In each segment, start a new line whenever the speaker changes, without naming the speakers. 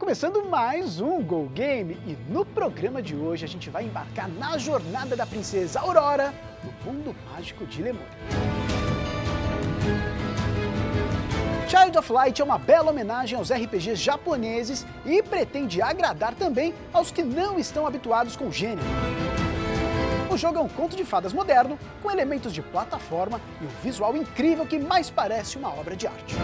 começando mais um Go Game e no programa de hoje a gente vai embarcar na jornada da princesa Aurora no mundo mágico de Lemuria. Child of Light é uma bela homenagem aos RPGs japoneses e pretende agradar também aos que não estão habituados com o gênero. O jogo é um conto de fadas moderno, com elementos de plataforma e um visual incrível que mais parece uma obra de arte.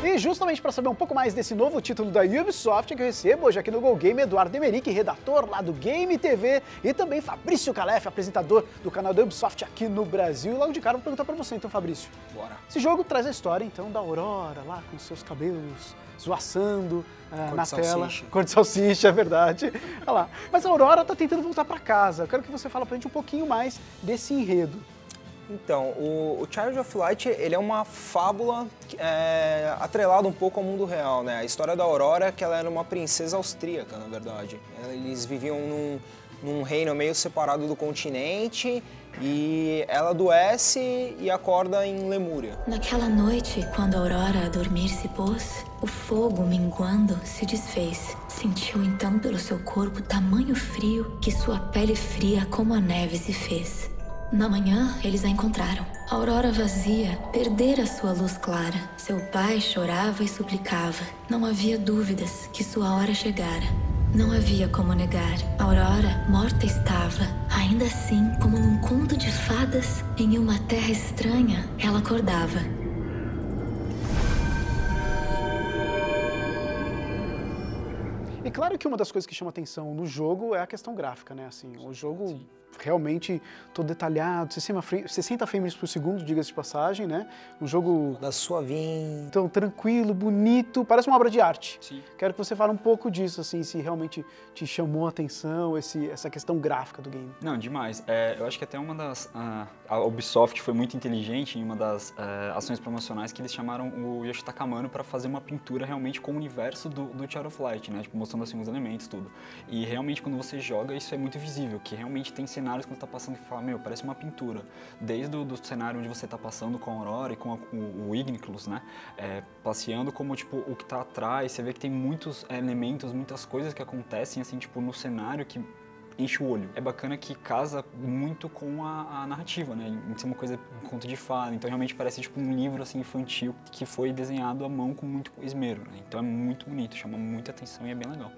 E justamente para saber um pouco mais desse novo título da Ubisoft é que eu recebo hoje aqui no Go Game Eduardo Emerick, redator lá do Game TV, e também Fabrício Calef, apresentador do canal da Ubisoft aqui no Brasil. E logo de cara eu vou perguntar para você então, Fabrício.
Bora.
Esse jogo traz a história então da Aurora lá com seus cabelos esvoaçando na tela. Cor de salsicha, é verdade. Olha lá. Mas a Aurora tá tentando voltar para casa. Eu quero que você fale pra gente um pouquinho mais desse enredo.
Então, o Child of Light, ele é uma fábula atrelada um pouco ao mundo real, né? A história da Aurora é que ela era uma princesa austríaca, na verdade. Eles viviam num reino meio separado do continente e ela adoece e acorda em Lemúria.
Naquela noite, quando a Aurora a dormir se pôs, o fogo minguando se desfez. Sentiu então pelo seu corpo tamanho frio que sua pele fria como a neve se fez. Na manhã, eles a encontraram. A Aurora vazia perdera sua luz clara. Seu pai chorava e suplicava. Não havia dúvidas que sua hora chegara. Não havia como negar. A Aurora morta estava. Ainda assim, como num conto de fadas, em uma terra estranha, ela acordava.
E claro que uma das coisas que chama atenção no jogo é a questão gráfica, né? Assim, o jogo realmente todo detalhado, 60 frames por segundo, diga-se de passagem, né? Um jogo
da suavinho.
Então, tranquilo, bonito, parece uma obra de arte.
Sim.
Quero que você fale um pouco disso, assim, se realmente te chamou a atenção essa questão gráfica do game.
Não, demais. Eu acho que até uma das... a Ubisoft foi muito inteligente em uma das ações promocionais que eles chamaram o Yoshitaka Amano para fazer uma pintura realmente com o universo do Child of Light, né? Tipo, mostrando assim os elementos, tudo. E realmente quando você joga, isso é muito visível, que realmente tem cenários que você tá passando que fala, meu, parece uma pintura. Desde o cenário onde você tá passando com a Aurora e com o Igniclus, né? Passeando como, tipo, o que tá atrás, você vê que tem muitos elementos, muitas coisas que acontecem, assim, tipo, no cenário que enche o olho. É bacana que casa muito com a narrativa, né? Em ser uma coisa, um conto de fada. Então realmente parece tipo um livro assim infantil que foi desenhado à mão com muito esmero, né? Então é muito bonito, chama muita atenção e é bem legal.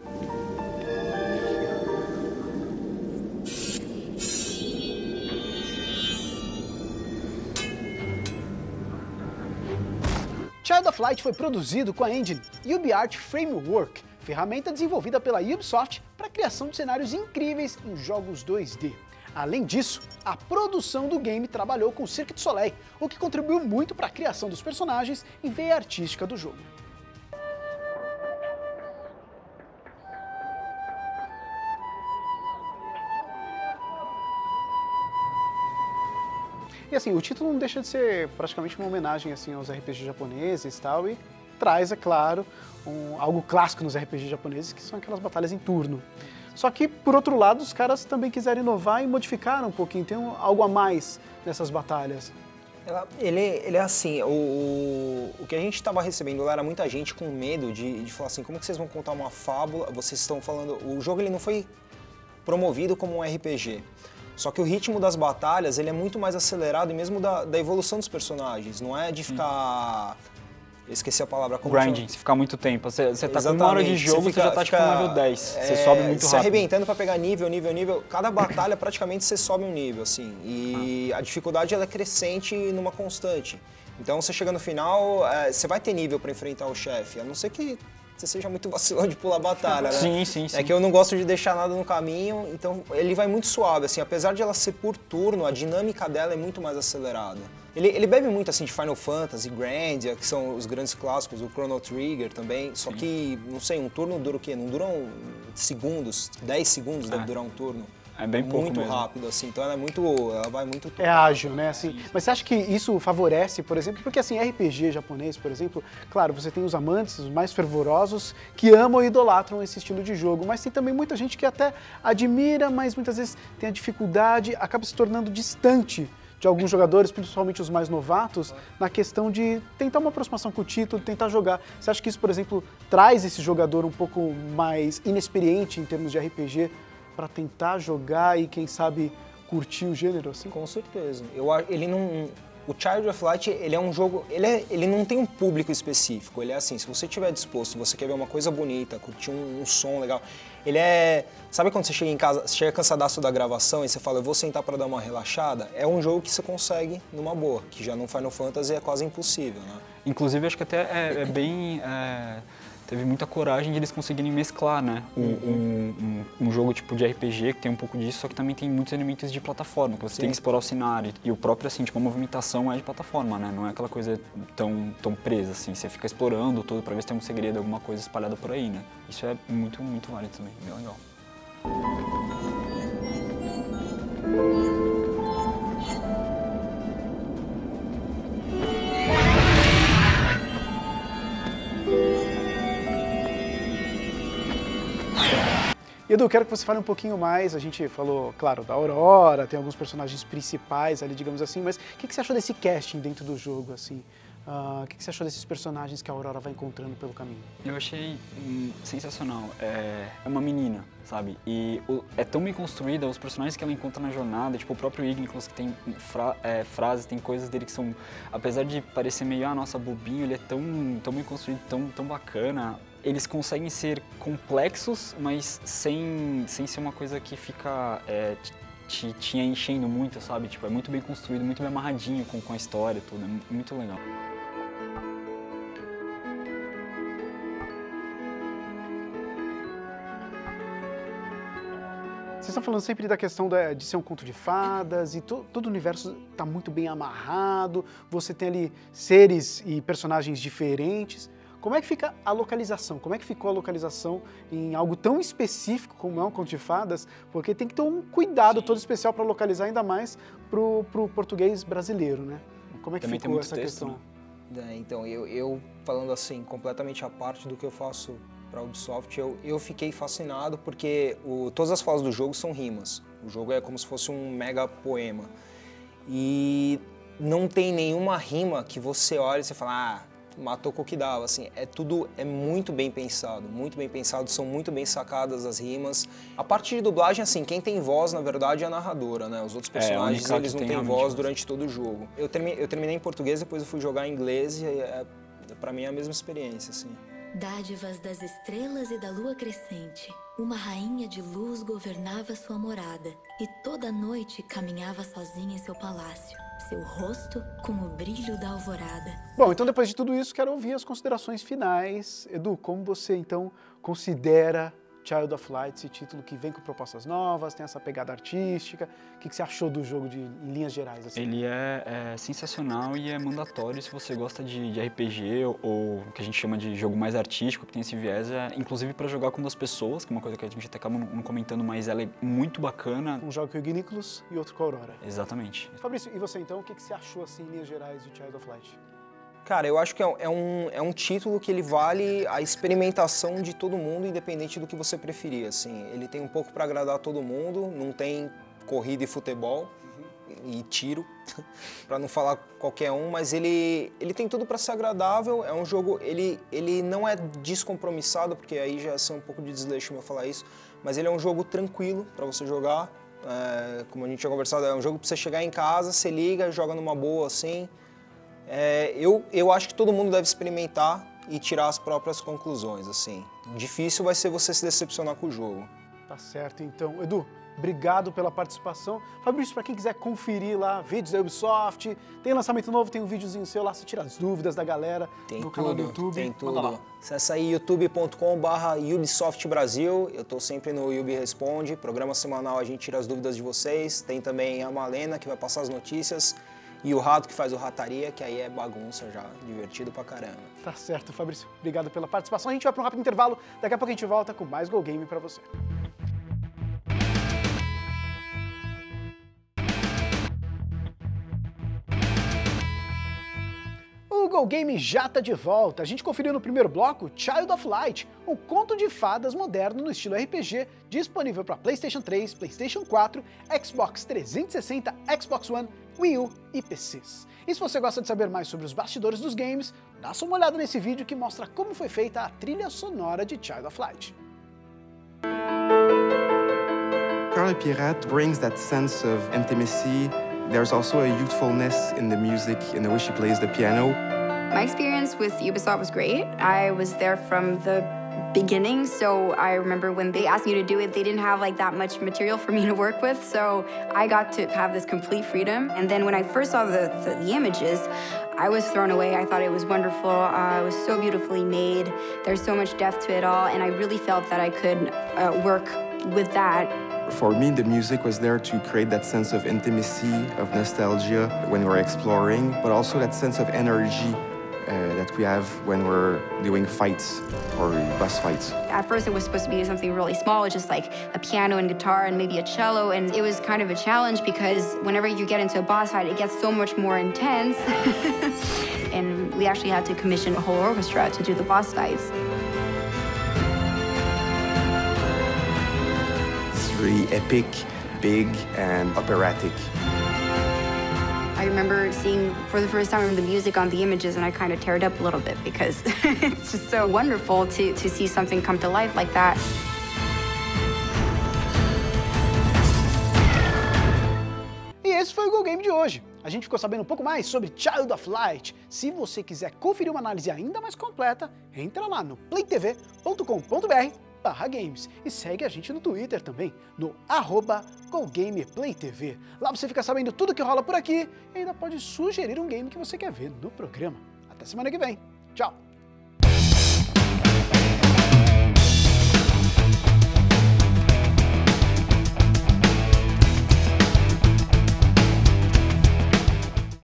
Child of Light foi produzido com a engine UbiArt Framework, ferramenta desenvolvida pela Ubisoft para a criação de cenários incríveis em jogos 2D. Além disso, a produção do game trabalhou com Cirque du Soleil, o que contribuiu muito para a criação dos personagens e veia artística do jogo. E assim, o título não deixa de ser praticamente uma homenagem assim, aos RPGs japoneses e tal, e traz, é claro, algo clássico nos RPGs japoneses, que são aquelas batalhas em turno. Só que, por outro lado, os caras também quiseram inovar e modificaram um pouquinho, tem algo a mais nessas batalhas.
Ele é assim, o que a gente estava recebendo lá era muita gente com medo de falar assim, como que vocês vão contar uma fábula, vocês estão falando, o jogo ele não foi promovido como um RPG. Só que o ritmo das batalhas, ele é muito mais acelerado, e mesmo da evolução dos personagens, não é de ficar... Eu esqueci a palavra. Como
grinding, se ficar muito tempo. Você tá com uma hora de jogo, você já tá tipo no nível 10. Você sobe muito rápido.
Se arrebentando pra pegar nível. Cada batalha praticamente você sobe um nível, assim. E a dificuldade ela é crescente numa constante. Então você chega no final, você vai ter nível pra enfrentar o chefe, a não ser que você seja muito vacilão de pular a batalha, né?
Sim.
É que eu não gosto de deixar nada no caminho, então ele vai muito suave, assim, apesar de ela ser por turno, a dinâmica dela é muito mais acelerada. Ele bebe muito, assim, de Final Fantasy, Grandia, que são os grandes clássicos, o Chrono Trigger também, só que, não sei, um turno dura o quê? Não duram segundos, 10 segundos deve durar um turno.
É bem pouco
muito
mesmo.
Rápido, assim, então ela vai muito...
É ágil, né, assim. Mas você acha que isso favorece, por exemplo, porque assim, RPG japonês, por exemplo, claro, você tem os amantes, os mais fervorosos, que amam e idolatram esse estilo de jogo, mas tem também muita gente que até admira, mas muitas vezes tem a dificuldade, acaba se tornando distante de alguns jogadores, principalmente os mais novatos, na questão de tentar uma aproximação com o título, tentar jogar. Você acha que isso, por exemplo, traz esse jogador um pouco mais inexperiente em termos de RPG para tentar jogar e, quem sabe, curtir o gênero, assim?
Com certeza. Ele não... O Child of Light, ele é um jogo... Ele não tem um público específico. Ele é assim, se você estiver disposto, você quer ver uma coisa bonita, curtir um som legal... Ele é... Sabe quando você chega em casa, você chega cansadaço da gravação e você fala, eu vou sentar para dar uma relaxada? É um jogo que você consegue numa boa, que já no Final Fantasy é quase impossível, né?
Inclusive, acho que até é bem... Teve muita coragem de eles conseguirem mesclar, né? Um jogo tipo de RPG que tem um pouco disso, só que também tem muitos elementos de plataforma, que você tem que explorar o cenário. E o próprio, assim, tipo, a movimentação é de plataforma, né? Não é aquela coisa tão presa, assim. Você fica explorando tudo pra ver se tem um segredo, alguma coisa espalhada por aí, né? Isso é muito, muito válido também, bem legal.
Edu, quero que você fale um pouquinho mais, a gente falou, claro, da Aurora, tem alguns personagens principais ali, digamos assim, mas o que você achou desse casting dentro do jogo, assim? O que você achou desses personagens que a Aurora vai encontrando pelo caminho?
Eu achei sensacional. É uma menina, sabe? E é tão bem construída, os personagens que ela encontra na jornada, tipo o próprio Ignis, que tem frases, tem coisas dele que são, apesar de parecer meio, nossa, bobinho, ele é tão bem construído, tão bacana. Eles conseguem ser complexos, mas sem ser uma coisa que fica te enchendo muito, sabe? Tipo, é muito bem construído, muito bem amarradinho com a história, tudo. É muito legal.
Vocês estão falando sempre da questão de ser um conto de fadas e todo o universo está muito bem amarrado, você tem ali seres e personagens diferentes. Como é que fica a localização? Como é que ficou a localização em algo tão específico como é um conto de fadas? Porque tem que ter um cuidado todo especial para localizar, ainda mais pro português brasileiro, né? Como é que
também
ficou essa questão?
Então, eu falando assim, completamente à parte do que eu faço para a Ubisoft, eu fiquei fascinado porque todas as falas do jogo são rimas. O jogo é como se fosse um mega poema. E não tem nenhuma rima que você olha e você fala, matou com o que dava, assim, é muito bem pensado, são muito bem sacadas as rimas. A parte de dublagem, assim, quem tem voz, na verdade, é a narradora, né? Os outros personagens, eles não têm voz durante todo o jogo. Eu terminei em português, depois eu fui jogar em inglês e pra mim é a mesma experiência, assim.
Dádivas das estrelas e da lua crescente, uma rainha de luz governava sua morada e toda noite caminhava sozinha em seu palácio, seu rosto com o brilho da alvorada.
Bom, então depois de tudo isso, quero ouvir as considerações finais. Edu, como você então considera Child of Light, esse título que vem com propostas novas, tem essa pegada artística? O que você achou do jogo em linhas gerais? Assim?
Ele é sensacional e é mandatório se você gosta de RPG ou que a gente chama de jogo mais artístico, que tem esse viés, inclusive para jogar com duas pessoas, que é uma coisa que a gente até acaba não comentando, mas ela é muito bacana.
Um jogo com o Ignis e outro com a Aurora.
Exatamente.
Fabrício, e você então, o que você achou assim, em linhas gerais de Child of Light?
Cara, eu acho que é um título que ele vale a experimentação de todo mundo, independente do que você preferir, assim. Ele tem um pouco para agradar todo mundo, não tem corrida e futebol e tiro, para não falar qualquer um, mas ele tem tudo para ser agradável. É um jogo, ele não é descompromissado, porque aí já ia ser um pouco de desleixo eu falar isso, mas ele é um jogo tranquilo para você jogar. Como a gente tinha conversado, é um jogo para você chegar em casa, você liga, joga numa boa, assim. Eu acho que todo mundo deve experimentar e tirar as próprias conclusões, assim. Difícil vai ser você se decepcionar com o jogo.
Tá certo, então. Edu, obrigado pela participação. Fabrício, para quem quiser conferir lá vídeos da Ubisoft, tem lançamento novo, tem um videozinho seu lá, você tira as dúvidas da galera no canal do YouTube.
Tem tudo. Acesse aí youtube.com/Ubisoft Brasil. Eu tô sempre no Ubi Responde, programa semanal, a gente tira as dúvidas de vocês. Tem também a Malena, que vai passar as notícias. E o Rato, que faz o Rataria, que aí é bagunça já, divertido pra caramba.
Tá certo, Fabrício. Obrigado pela participação. A gente vai para um rápido intervalo. Daqui a pouco a gente volta com mais Go Game pra você. O Go Game já tá de volta. A gente conferiu no primeiro bloco Child of Light, um conto de fadas moderno no estilo RPG, disponível para PlayStation 3, PlayStation 4, Xbox 360, Xbox One, Wii U e PCs. E se você gosta de saber mais sobre os bastidores dos games, dá só uma olhada nesse vídeo que mostra como foi feita a trilha sonora de Child of Light.
Cœur de Pirate brings that sense of intimacy. There's also a youthfulness in the music, in the way she plays the piano.
My experience with Ubisoft was great. I was there from the beginning, so I remember when they asked me to do it, they didn't have like that much material for me to work with, so I got to have this complete freedom. And then when I first saw the images, I was thrown away. I thought it was wonderful. It was so beautifully made. There's so much depth to it all, and I really felt that I could work with that.
For me, the music was there to create that sense of intimacy, of nostalgia when we're exploring, but also that sense of energy that we have when we're doing fights or boss fights.
At first it was supposed to be something really small, just like a piano and guitar and maybe a cello, and it was kind of a challenge because whenever you get into a boss fight, it gets so much more intense. And we actually had to commission a whole orchestra to do the boss fights.
It's really epic, big, and operatic.
I remember seeing for the first time the music on the images, and I kind of teared up a little bit because it's just so wonderful to see something come to life like that.
E esse foi o Go Game de hoje. A gente ficou sabendo um pouco mais sobre Child of Light. Se você quiser conferir uma análise ainda mais completa, entra lá no playtv.com.br/games e segue a gente no Twitter também, no @GoGamePlayTV. Lá você fica sabendo tudo que rola por aqui e ainda pode sugerir um game que você quer ver no programa. Até semana que vem. Tchau!